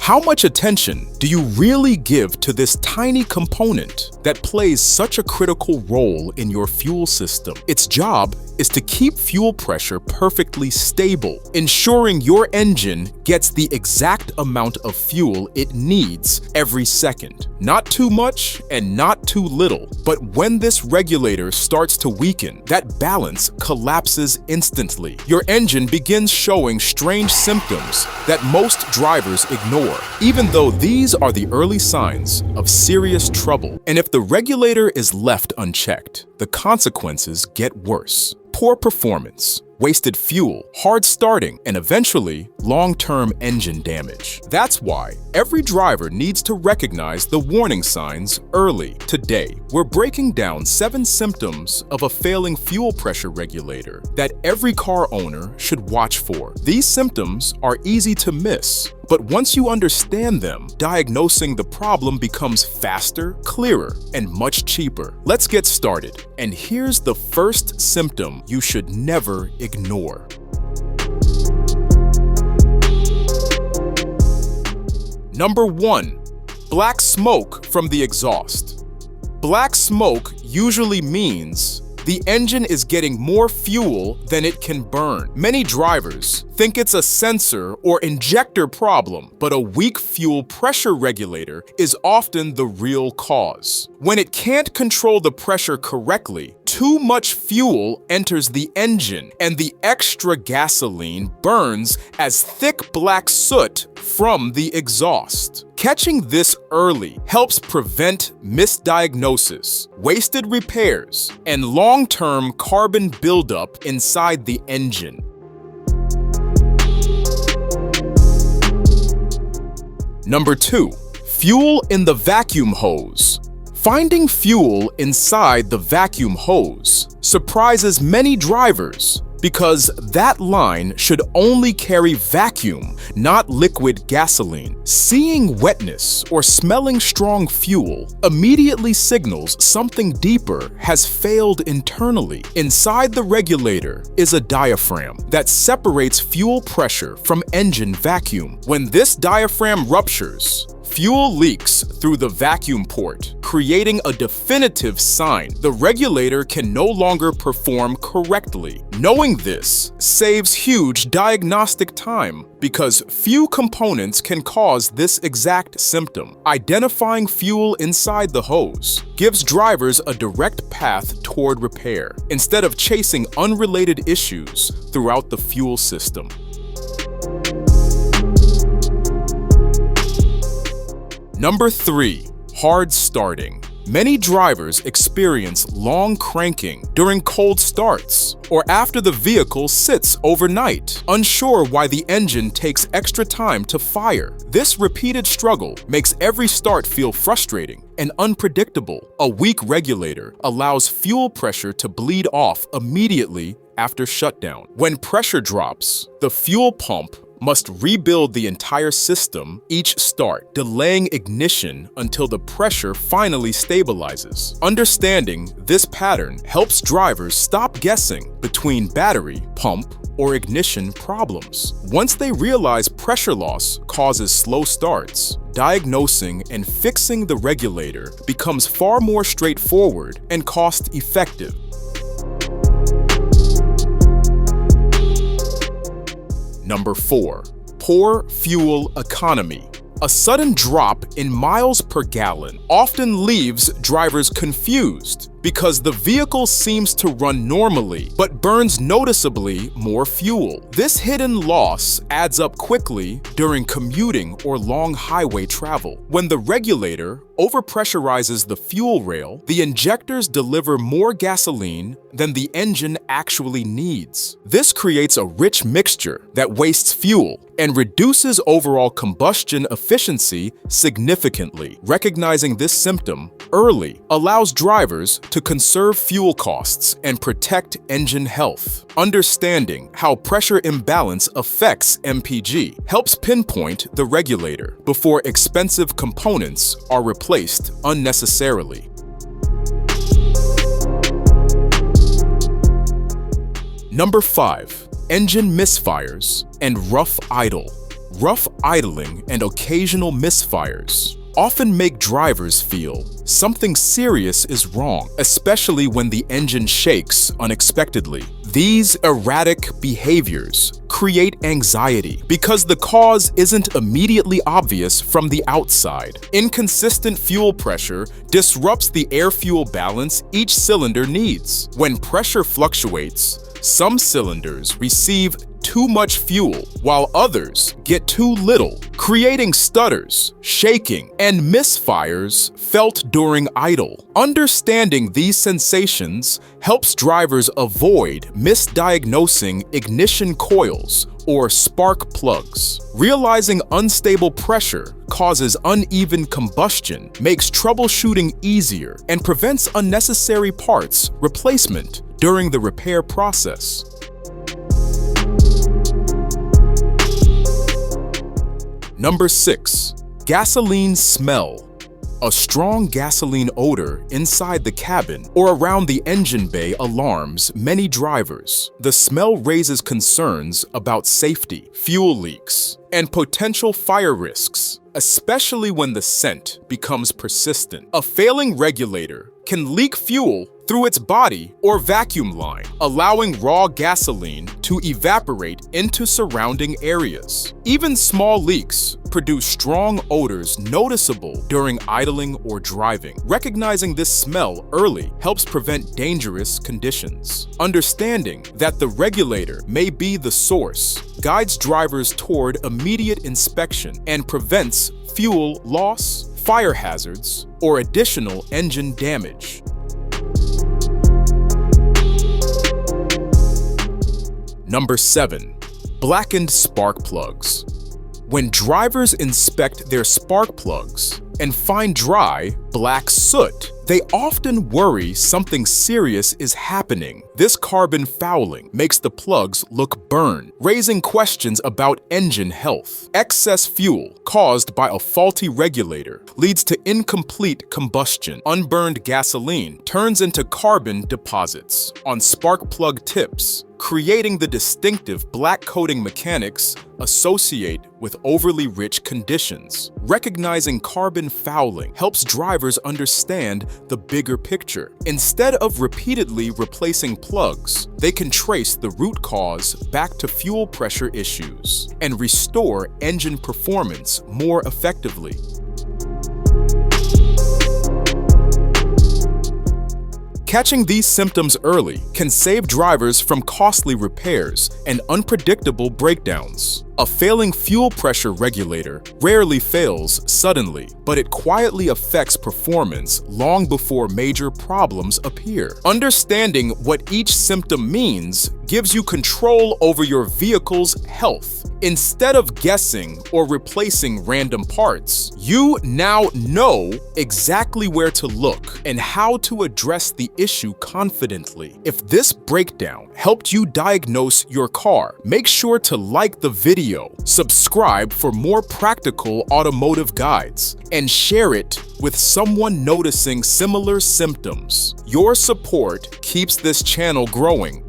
How much attention do you really give to this tiny component that plays such a critical role in your fuel system? Its job is to keep fuel pressure perfectly stable, ensuring your engine gets the exact amount of fuel it needs every second. Not too much and not too little. But when this regulator starts to weaken, that balance collapses instantly. Your engine begins showing strange symptoms that most drivers ignore, even though these are the early signs of serious trouble. And if the regulator is left unchecked, the consequences get worse. Poor performance, wasted fuel, hard starting, and eventually long-term engine damage. That's why every driver needs to recognize the warning signs early. Today, we're breaking down 7 symptoms of a failing fuel pressure regulator that every car owner should watch for. These symptoms are easy to miss, but once you understand them, diagnosing the problem becomes faster, clearer, and much cheaper. Let's get started. And here's the first symptom you should never ignore. Number 1. Black smoke from the exhaust. Black smoke usually means the engine is getting more fuel than it can burn. Many drivers think it's a sensor or injector problem, but a weak fuel pressure regulator is often the real cause. When it can't control the pressure correctly, too much fuel enters the engine, and the extra gasoline burns as thick black soot from the exhaust. Catching this early helps prevent misdiagnosis, wasted repairs, and long-term carbon buildup inside the engine. Number 2. Fuel in the vacuum hose. Finding fuel inside the vacuum hose surprises many drivers because that line should only carry vacuum, not liquid gasoline. Seeing wetness or smelling strong fuel immediately signals something deeper has failed internally. Inside the regulator is a diaphragm that separates fuel pressure from engine vacuum. When this diaphragm ruptures, fuel leaks through the vacuum port, creating a definitive sign the regulator can no longer perform correctly. Knowing this saves huge diagnostic time because few components can cause this exact symptom. Identifying fuel inside the hose gives drivers a direct path toward repair instead of chasing unrelated issues throughout the fuel system. Number 3. Hard starting. Many drivers experience long cranking during cold starts or after the vehicle sits overnight, unsure why the engine takes extra time to fire. This repeated struggle makes every start feel frustrating and unpredictable. A weak regulator allows fuel pressure to bleed off immediately after shutdown. When pressure drops, the fuel pump must rebuild the entire system each start, delaying ignition until the pressure finally stabilizes. Understanding this pattern helps drivers stop guessing between battery, pump, or ignition problems. Once they realize pressure loss causes slow starts, diagnosing and fixing the regulator becomes far more straightforward and cost-effective. Number 4. Poor fuel economy. A sudden drop in miles per gallon often leaves drivers confused because the vehicle seems to run normally but burns noticeably more fuel. This hidden loss adds up quickly during commuting or long highway travel. When the regulator overpressurizes the fuel rail, the injectors deliver more gasoline than the engine actually needs. This creates a rich mixture that wastes fuel and reduces overall combustion efficiency significantly. Recognizing this symptom early allows drivers to conserve fuel costs and protect engine health. Understanding how pressure imbalance affects MPG helps pinpoint the regulator before expensive components are replaced unnecessarily. Number 5. Engine misfires and rough idle. Rough idling and occasional misfires often make drivers feel something serious is wrong, especially when the engine shakes unexpectedly. These erratic behaviors create anxiety because the cause isn't immediately obvious from the outside. Inconsistent fuel pressure disrupts the air-fuel balance each cylinder needs. When pressure fluctuates, some cylinders receive too much fuel, while others get too little, creating stutters, shaking, and misfires felt during idle. Understanding these sensations helps drivers avoid misdiagnosing ignition coils or spark plugs. Realizing unstable pressure causes uneven combustion, makes troubleshooting easier, and prevents unnecessary parts replacement during the repair process. Number 6. Gasoline smell. A strong gasoline odor inside the cabin or around the engine bay alarms many drivers. The smell raises concerns about safety, fuel leaks, and potential fire risks, especially when the scent becomes persistent. A failing regulator can leak fuel through its body or vacuum line, allowing raw gasoline to evaporate into surrounding areas. Even small leaks produce strong odors noticeable during idling or driving. Recognizing this smell early helps prevent dangerous conditions. Understanding that the regulator may be the source guides drivers toward immediate inspection and prevents fuel loss, fire hazards, or additional engine damage. Number 7. Blackened spark plugs. When drivers inspect their spark plugs and find dry, black soot, they often worry something serious is happening. This carbon fouling makes the plugs look burned, raising questions about engine health. Excess fuel caused by a faulty regulator leads to incomplete combustion. Unburned gasoline turns into carbon deposits on spark plug tips, creating the distinctive black coating mechanics associate with overly rich conditions. Recognizing carbon fouling helps drivers understand the bigger picture. Instead of repeatedly replacing plugs, they can trace the root cause back to fuel pressure issues and restore engine performance more effectively. Catching these symptoms early can save drivers from costly repairs and unpredictable breakdowns. A failing fuel pressure regulator rarely fails suddenly, but it quietly affects performance long before major problems appear. Understanding what each symptom means gives you control over your vehicle's health. Instead of guessing or replacing random parts, you now know exactly where to look and how to address the issue confidently. If this breakdown helped you diagnose your car, make sure to like the video, subscribe for more practical automotive guides, and share it with someone noticing similar symptoms. Your support keeps this channel growing